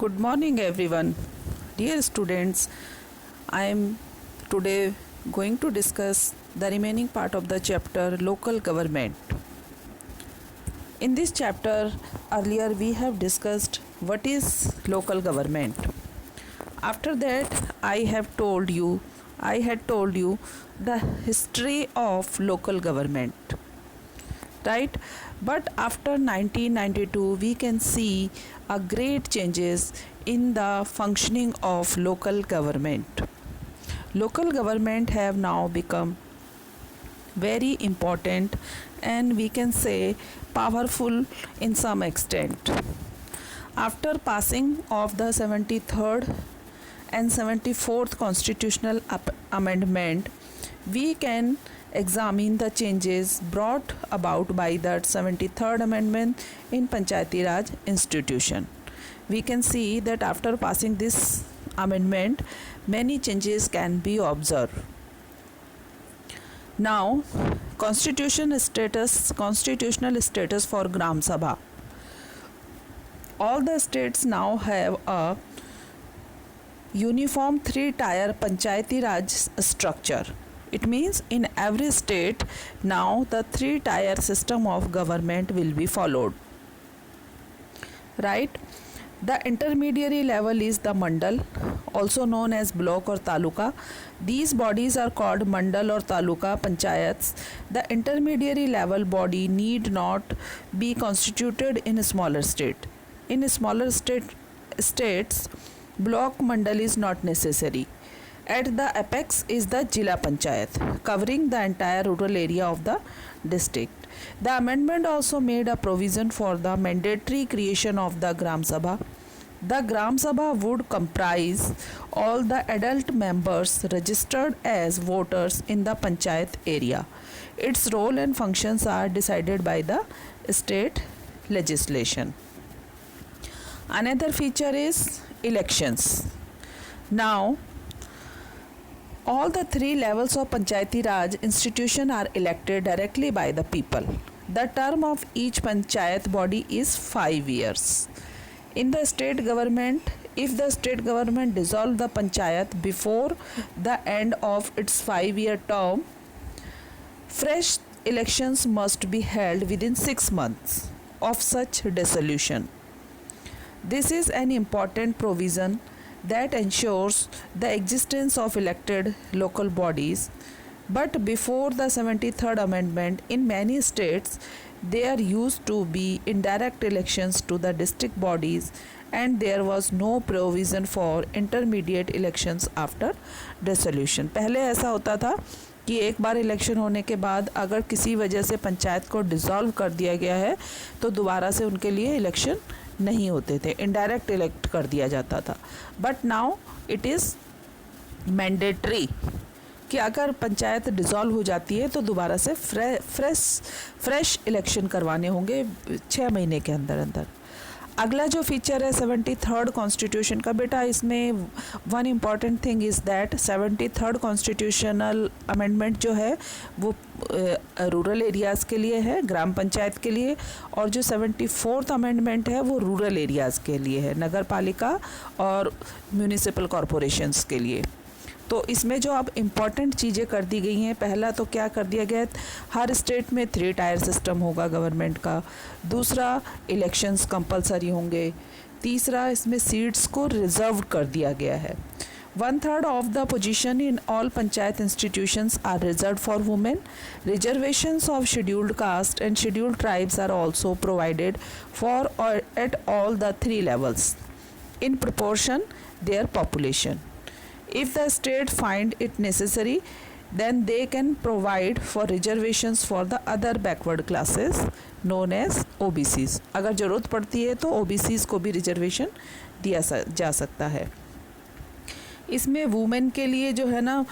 Good morning, everyone. Dear students, I am today going to discuss the remaining part of the chapter Local Government. In this chapter, earlier we have discussed what is local government. After that, I had told you the history of local government. Right? But after 1992, we can see a great changes in the functioning of local government. Local government have now become very important and we can say powerful in some extent. After passing of the 73rd and 74th constitutional amendment, we can examine the changes brought about by the 73rd amendment in Panchayati Raj institution. We can see that after passing this amendment, many changes can be observed. Now, constitutional status for Gram Sabha. All the states now have a uniform 3-tier Panchayati Raj structure. It means in every state now the 3-tier system of government will be followed. Right? The intermediary level is the mandal, also known as block or taluka. These bodies are called mandal or taluka panchayats. The intermediary level body need not be constituted in a smaller state. In smaller states, block mandal is not necessary. At the apex is the Jila Panchayat, covering the entire rural area of the district. The amendment also made a provision for the mandatory creation of the Gram Sabha. The Gram Sabha would comprise all the adult members registered as voters in the Panchayat area. Its role and functions are decided by the state legislation. Another feature is elections. Now, all the 3 levels of Panchayati Raj institution are elected directly by the people. The term of each Panchayat body is 5 years. In the state government, if the state government dissolve the Panchayat before the end of its 5-year term, fresh elections must be held within 6 months of such dissolution. This is an important provision that ensures the existence of elected local bodies. But before the 73rd amendment, in many states, there used to be indirect elections to the district bodies and there was no provision for intermediate elections after dissolution. पहले ऐसा होता था कि एक बार election होने के बाद अगर किसी वजह से पंचायत को डिसॉल्व कर दिया गया है तो दोबारा से उनके लिए इलेक्शन नहीं होते थे, इनडायरेक्ट इलेक्ट कर दिया जाता था. But now it is mandatory कि अगर पंचायत डिसॉल्व हो जाती है तो दोबारा से फ्रेश इलेक्शन करवाने होंगे 6 महीने के अंदर. अगला जो फीचर है 73rd कॉन्स्टिट्यूशन का, बेटा इसमें one important thing is that 73rd constitutional amendment जो है वो रूरल एरियाज़ के लिए है, ग्राम पंचायत के लिए, और जो 74th अमेंडमेंट है वो रूरल एरियाज़ के लिए है, नगर पालिका और म्यूनिसिपल कॉरपोरेशंस के लिए. तो इसमें जो अब इम्पॉर्टेंट चीज़ें कर दी गई हैं, पहला तो क्या कर दिया गया है, हर स्टेट में 3-टायर सिस्टम होगा गवर्नमेंट का. दूसरा, इलेक्शंस कंपलसरी होंगे. तीसरा, इसमें सीट्स को रिजर्व कर दिया गया है. 1/3 of the position in all panchayat institutions are reserve for women. Reservations of scheduled caste and scheduled tribes are also provided for at all the 3 levels in proportion their population. If the state find it necessary, then they can provide for reservations for the other backward classes known as OBCs. अगर ज़रूरत पड़ती है तो OBCs को भी reservation दिया जा सकता है. इसमें वुमेन के लिए जो है ना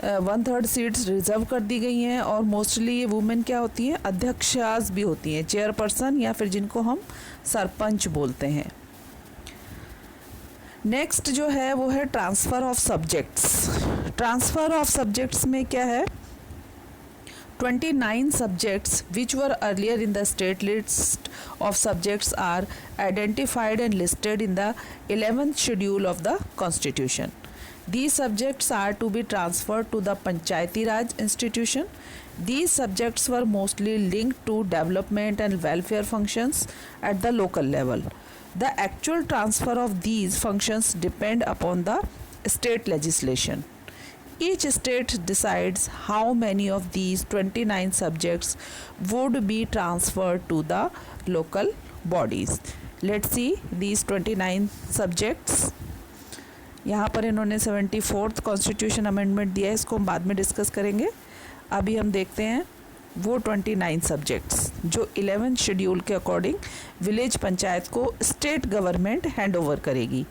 1/3 सीट्स रिजर्व कर दी गई हैं और मोस्टली ये वुमेन क्या होती हैं, अध्यक्षास भी होती हैं, चेयरपर्सन या फिर जिनको हम सरपंच बोलते हैं. नेक्स्ट जो है वो है transfer of subjects. Transfer of subjects में क्या है, 29 subjects which were earlier in the state list of subjects are identified and listed in the 11th schedule of the constitution. These subjects are to be transferred to the Panchayati Raj institution. These subjects were mostly linked to development and welfare functions at the local level. The actual transfer of these functions depend upon the state legislation. Each state decides how many of these 29 subjects would be transferred to the local bodies. Let's see these 29 subjects. यहाँ पर इन्होंने 74th constitution amendment दिया है, इसको हम बाद में discuss करेंगे. अभी हम देखते हैं वो 29 सब्जेक्ट्स जो 11th शेड्यूल के अकॉर्डिंग विलेज पंचायत को स्टेट गवर्नमेंट हैंड ओवर करेगी.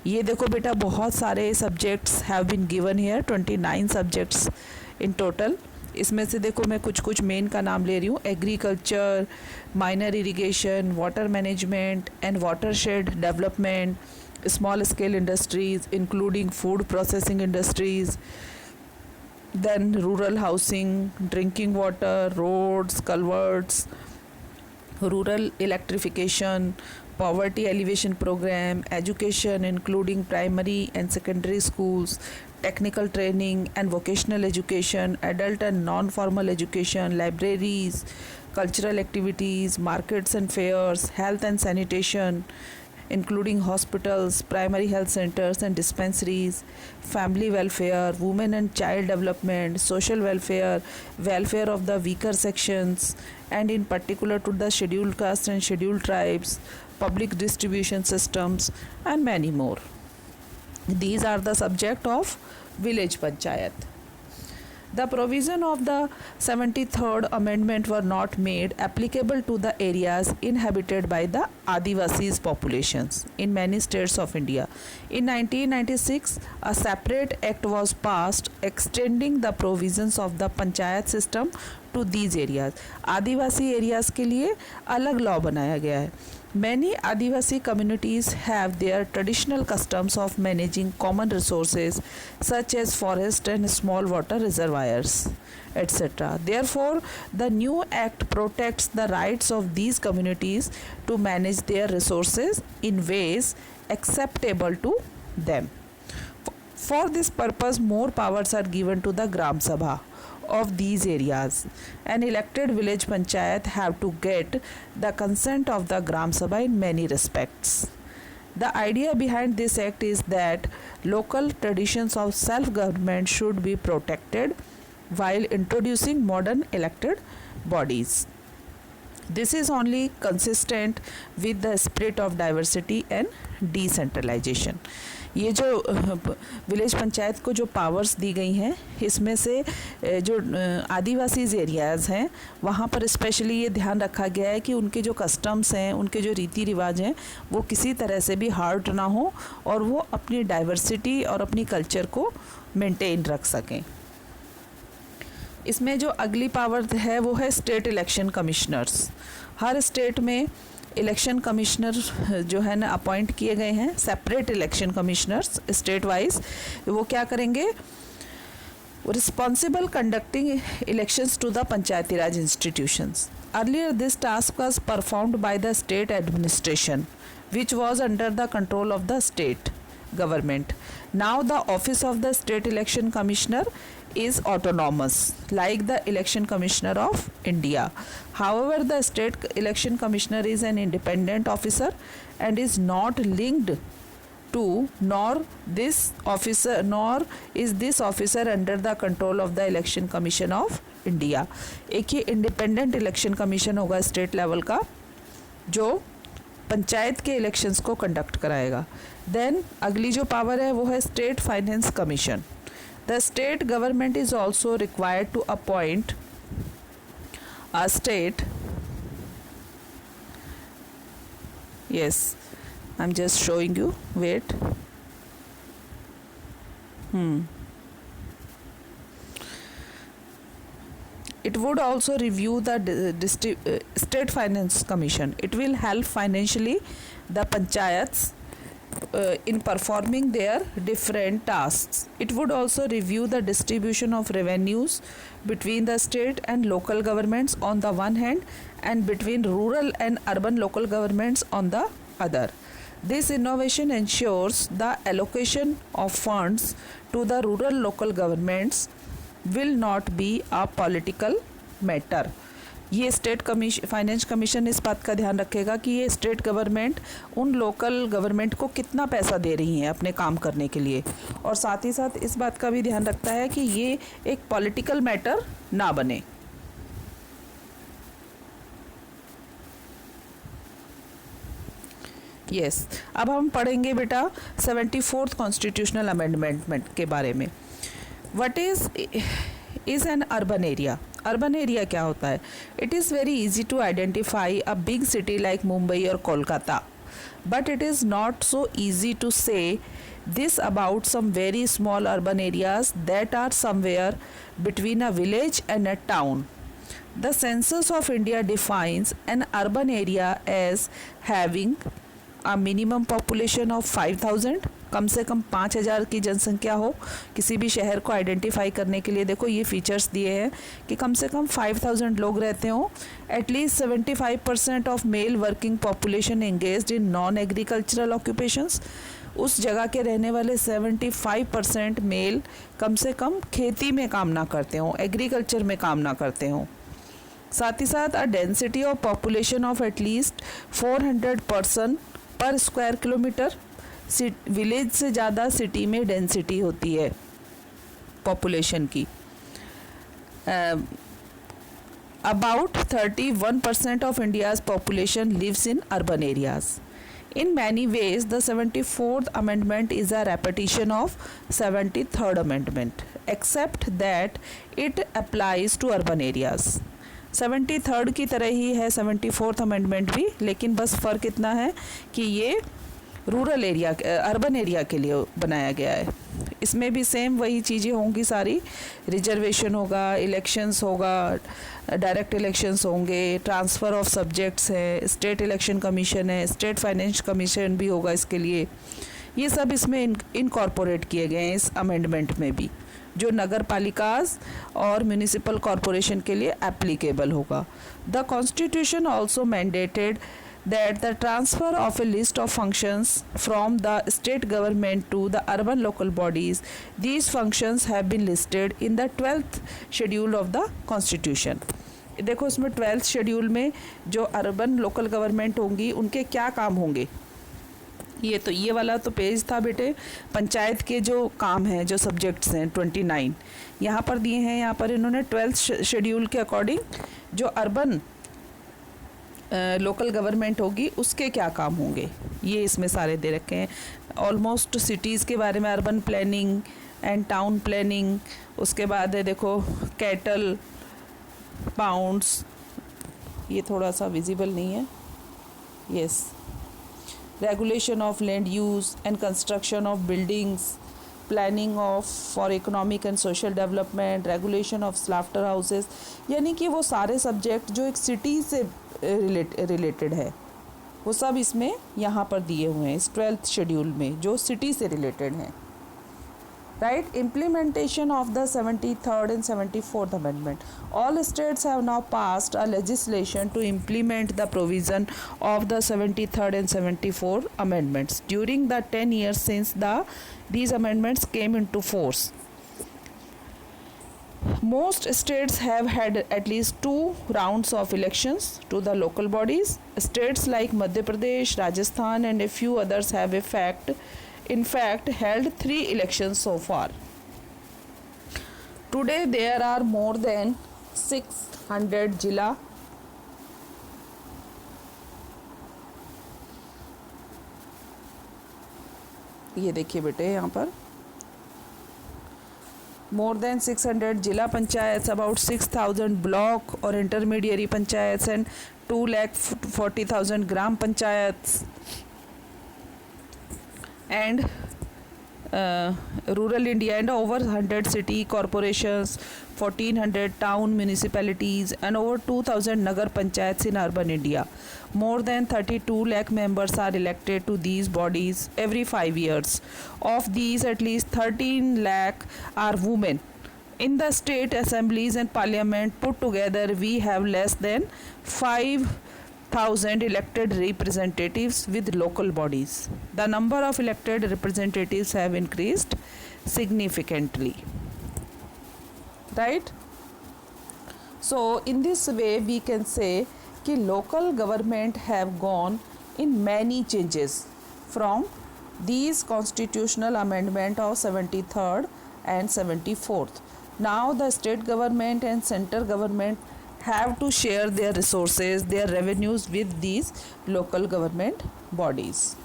ये देखो बेटा, बहुत सारे subjects have been given here, 29 subjects in total. इसमें से देखो मैं कुछ कुछ मेन का नाम ले रही हूँ. Agriculture, minor irrigation, water management and watershed development, small scale industries including food processing industries, then rural housing, drinking water, roads, culverts, rural electrification, poverty alleviation program, education including primary and secondary schools, technical training and vocational education, adult and non-formal education, libraries, cultural activities, markets and fairs, health and sanitation including hospitals, primary health centers and dispensaries, family welfare, women and child development, social welfare, welfare of the weaker sections, and in particular to the scheduled castes and scheduled tribes, public distribution systems, and many more. These are the subject of village panchayat. The provision of the 73rd amendment were not made applicable to the areas inhabited by the Adivasis populations in many states of India. In 1996, a separate act was passed extending the provisions of the panchayat system to these areas. Adivasi areas के लिए अलग law बनाया गया है. Many Adivasi communities have their traditional customs of managing common resources such as forest and small water reservoirs, etc. Therefore, the new act protects the rights of these communities to manage their resources in ways acceptable to them. For this purpose, more powers are given to the Gram Sabha of these areas. An elected village panchayat have to get the consent of the Gram Sabha in many respects. The idea behind this act is that local traditions of self-government should be protected while introducing modern elected bodies. This is only consistent with the spirit of diversity and decentralization. ये जो village panchayat को जो powers दी गई हैं, इसमें से जो आदिवासी areas हैं वहाँ पर स्पेशली ये ध्यान रखा गया है कि उनके जो कस्टम्स हैं, उनके जो रीति रिवाज हैं, वो किसी तरह से भी हर्ट ना हो और वो अपनी डाइवर्सिटी और अपनी कल्चर को मेंटेन रख सकें. इसमें जो अगली पावर है वो है स्टेट इलेक्शन कमिश्नर्स. हर स्टेट में इलेक्शन कमिश्नर जो है ना अपॉइंट किए गए हैं, separate election commissioners state wise. वो क्या करेंगे? Responsible conducting elections to the panchayati raj institutions. Earlier this task was performed by the state administration which was under the control of the state government. Now the office of the state election commissioner is autonomous like the election commissioner of India. However, the state election commissioner is an independent officer and is not linked to nor is this officer under the control of the election commission of India. एक ही independent election commission होगा state level का जो पंचायत के elections को conduct कराएगा. Then अगली जो power है वो है state finance commission. The state government is also required to appoint a state yes I'm just showing you, wait. It would also review the state finance commission. It will help financially the panchayats in performing their different tasks. It would also review the distribution of revenues between the state and local governments on the one hand and between rural and urban local governments on the other. This innovation ensures the allocation of funds to the rural local governments will not be a political matter. ये state finance commission इस बात का ध्यान रखेगा कि ये state government उन local government को कितना पैसा दे रही हैं अपने काम करने के लिए, और साथ ही साथ इस बात का भी ध्यान रखता है कि ये एक पॉलिटिकल मैटर ना बने. यस अब हम पढ़ेंगे बेटा 74th कॉन्स्टिट्यूशनल अमेंडमेंट के बारे में. What is an urban area. Urban area क्या होता है? It is very easy to identify a big city like Mumbai और Kolkata, but it is not so easy to say this about some very small urban areas that are somewhere between a village and a town. The Census of India defines an urban area as having a minimum population of 5,000, कम से कम 5,000 की जनसंख्या हो किसी भी शहर को identify करने के लिए. देखो ये फीचर्स दिए हैं कि कम से कम 5,000 लोग रहते हों. At least 75% of male working population engaged in non agricultural occupations. उस जगह के रहने वाले 75% मेल कम से कम खेती में काम ना करते हों, एग्रीकल्चर में काम ना करते हों. साथ ही साथ a density of population of at least 400 person per square kilometre. Village से ज़्यादा सिटी में डेंसिटी होती है पॉपुलेशन की. About 31% of India's population lives in urban areas. In many ways, the 74th Amendment is a repetition of 73rd Amendment, except that it applies to urban areas. 73rd की तरह ही है 74th Amendment भी, लेकिन बस फ़र्क इतना है कि ये रूरल एरिया अर्बन एरिया के लिए बनाया गया है. इसमें भी सेम वही चीज़ें होंगी सारी. रिजर्वेशन होगा, इलेक्शंस होगा, डायरेक्ट इलेक्शंस होंगे, ट्रांसफ़र ऑफ सब्जेक्ट्स है, स्टेट इलेक्शन कमीशन है, स्टेट फाइनेंस कमीशन भी होगा इसके लिए. ये सब इसमें इनकॉर्पोरेट किए गए हैं इस अमेंडमेंट में भी, जो नगर पालिकाज और म्यूनिसिपल कॉरपोरेशन के लिए एप्लीकेबल होगा. The constitution also mandated that the transfer of a list of functions from the state government to the urban local bodies, these functions have been listed in the 12th schedule of the constitution. देखो इसमें 12th schedule में जो urban local government होंगी उनके क्या काम होंगे. ये वाला तो पेज था बेटे, पंचायत के जो काम हैं, जो सब्जेक्ट्स हैं 29 यहाँ पर दिए हैं. यहाँ पर इन्होंने 12th शेड्यूल के अकॉर्डिंग जो अर्बन लोकल गवर्नमेंट होगी उसके क्या काम होंगे ये इसमें सारे दे रखे हैं. ऑलमोस्ट सिटीज़ के बारे में, urban planning and town planning. उसके बाद है देखो कैटल पाउंड्स, ये थोड़ा सा विजिबल नहीं है. Yes, regulation of land use and construction of buildings, planning of for economic and social development, regulation of slaughter houses. यानी कि वो सारे सब्जेक्ट जो एक सिटी से रिलेटेड है वो सब इसमें यहाँ पर दिए हुए हैं इस 12th शेड्यूल में जो सिटी से रिलेटेड हैं. Right. Implementation of the 73rd and 74th Amendment. All states have now passed a legislation to implement the provision of the 73rd and 74th Amendments during the 10 years since these amendments came into force. Most states have had at least 2 rounds of elections to the local bodies. States like Madhya Pradesh, Rajasthan and a few others have in fact held 3 elections so far. Today there are more than 600 Jilla ये देखिए बेटे यहाँ पर more than 600 जिला panchayat, about 6,000 block or intermediary panchayats and 2,40,000 gram panchayats and rural India and over 100 city corporations, 1400 town municipalities, and over 2000 Nagar Panchayats in urban India. More than 32 lakh members are elected to these bodies every 5 years. Of these, at least 13 lakh are women. In the state assemblies and parliament put together, we have less than 5,000 elected representatives with local bodies. The number of elected representatives have increased significantly. Right? So in this way we can say कि local government have gone in many changes from these constitutional amendment of 73rd and 74th. Now the state government and central government have to share their resources, their revenues with these local government bodies.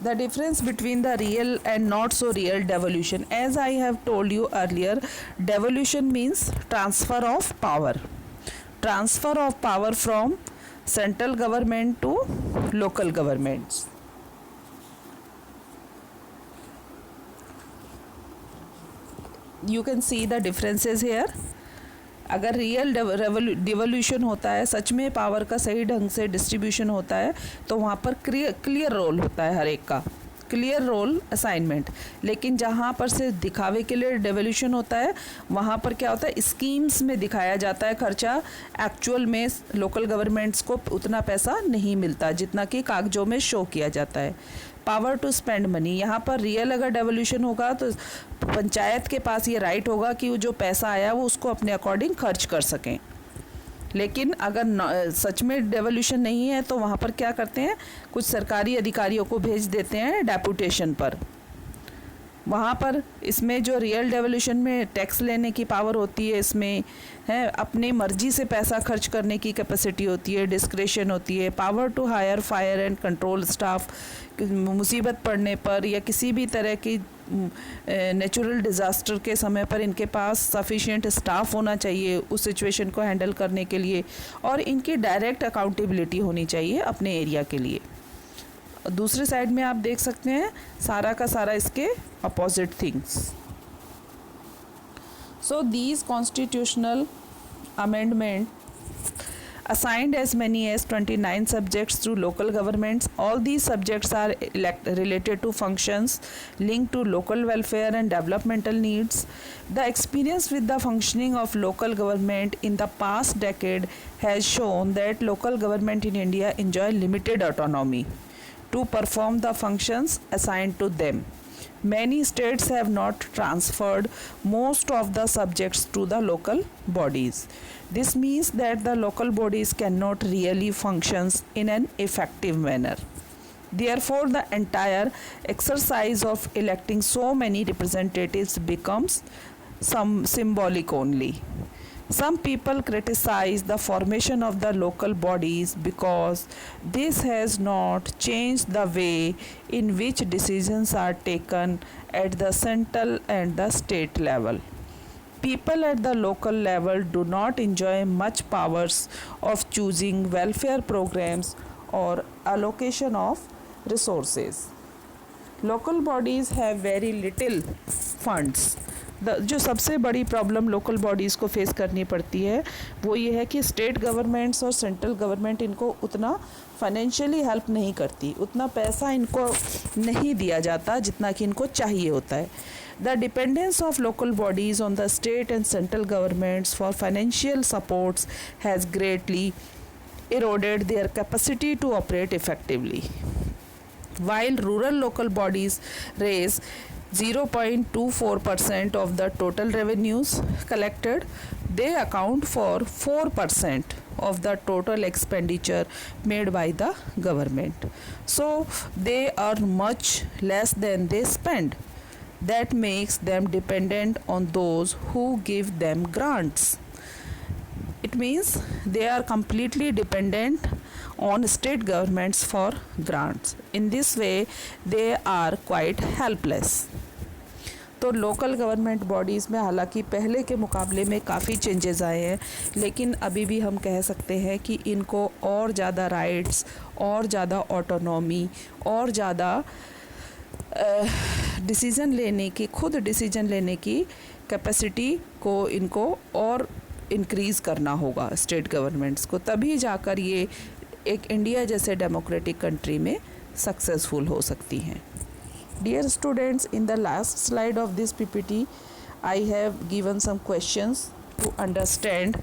The difference between the real and not so real devolution. As I have told you earlier, devolution means transfer of power. Transfer of power from central government to local governments. You can see the differences here. अगर real devolution होता है, सच में power का सही ढंग से distribution होता है, तो वहाँ पर क्लियर रोल होता है हर एक का, क्लियर रोल असाइनमेंट. लेकिन जहाँ पर से दिखावे के लिए डिवोल्यूशन होता है, वहाँ पर क्या होता है, स्कीम्स में दिखाया जाता है खर्चा. एक्चुअल में लोकल गवर्नमेंट्स को उतना पैसा नहीं मिलता जितना कि कागजों में शो किया जाता है. Power to spend money. यहाँ पर रियल अगर डेवोल्यूशन होगा तो पंचायत के पास ये राइट होगा कि वो जो पैसा आया वो उसको अपने अकॉर्डिंग खर्च कर सकें. लेकिन अगर सच में डेवोल्यूशन नहीं है तो वहाँ पर क्या करते हैं, कुछ सरकारी अधिकारियों को भेज देते हैं डेपुटेशन पर. वहाँ पर इसमें जो रियल डेवोल्यूशन में टैक्स लेने की पावर होती है, इसमें है अपनी मर्जी से पैसा खर्च करने की कैपेसिटी होती है, डिस्क्रेशन होती है. Power to hire fire and control staff. मुसीबत पड़ने पर या किसी भी तरह की नेचुरल डिज़ास्टर के समय पर इनके पास सफिशिएंट स्टाफ होना चाहिए उस सिचुएशन को हैंडल करने के लिए, और इनकी डायरेक्ट अकाउंटेबिलिटी होनी चाहिए अपने एरिया के लिए. दूसरी साइड में आप देख सकते हैं सारा का सारा इसके opposite things. So these constitutional amendment assigned as many as 29 subjects through local governments. All these subjects are related to functions linked to local welfare and developmental needs. The experience with the functioning of local government in the past decade has shown that local government in India enjoy limited autonomy to perform the functions assigned to them. Many states have not transferred most of the subjects to the local bodies. This means that the local bodies cannot really function in an effective manner. Therefore, the entire exercise of electing so many representatives becomes symbolic only. Some people criticize the formation of the local bodies because this has not changed the way in which decisions are taken at the central and the state level. People at the local level do not enjoy much powers of choosing welfare programs or allocation of resources. Local bodies have very little funds. जो सबसे बड़ी problem local bodies को face करनी पड़ती है वो ये है कि स्टेट गवर्नमेंट्स और सेंट्रल गवर्नमेंट इनको उतना फाइनेंशियली हेल्प नहीं करती, उतना पैसा इनको नहीं दिया जाता जितना कि इनको चाहिए होता है. The dependence of local bodies on the state and central governments for financial supports has greatly eroded their capacity to operate effectively. While rural local bodies raise 0.24% of the total revenues collected, they account for 4% of the total expenditure made by the government. So they earn much less than they spend. That makes them dependent on those who give them grants. It means they are completely dependent on state governments for grants. In this way, they are quite helpless. तो local government bodies में हालांकि पहले के मुकाबले में काफ़ी changes आए हैं, लेकिन अभी भी हम कह सकते हैं कि इनको और ज़्यादा राइट्स, और ज़्यादा ऑटोनॉमी, और ज़्यादा डिसीज़न लेने की, खुद डिसीज़न लेने की कैपेसिटी को इनको और इंक्रीज़ करना होगा स्टेट गवर्नमेंट्स को, तभी जाकर ये एक इंडिया जैसे डेमोक्रेटिक कंट्री में सक्सेसफुल हो सकती हैं. Dear students, in the last slide of this PPT I have given some questions to understand,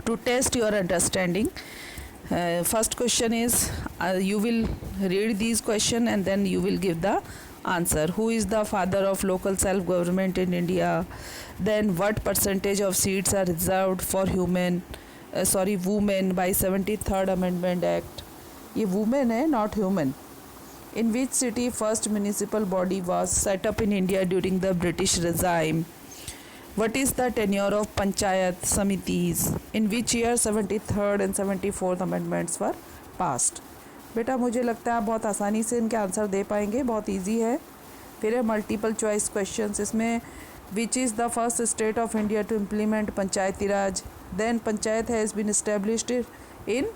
to test your understanding. First question is, you will read these question and then you will give the answer. Who is the father of local self government in India? Then what percentage of seats are reserved for women by 73rd Amendment Act? ये women है, not human. In which city first municipal body was set up in India during the British regime? What is the tenure of Panchayat Samitis? In which year 73rd and 74th amendments were passed? बेटा मुझे लगता है आप बहुत आसानी से इनके answer दे पाएंगे, बहुत इजी है. फिर है मल्टीपल चॉइस क्वेश्चंस. इसमें which is the first state of India to implement panchayati raj? Then panchayat has been established in.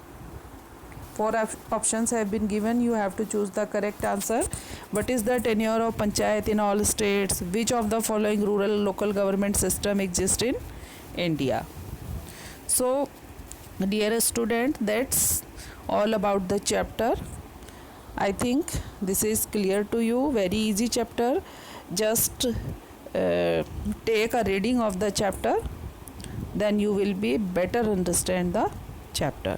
4 options have been given. You have to choose the correct answer. What is the tenure of panchayat in all states? Which of the following rural local government system exists in India? So, dear student, that's all about the chapter. I think this is clear to you. Very easy chapter. Just take a reading of the chapter. Then you will be better understand the chapter.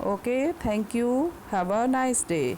Okay, thank you. Have a nice day.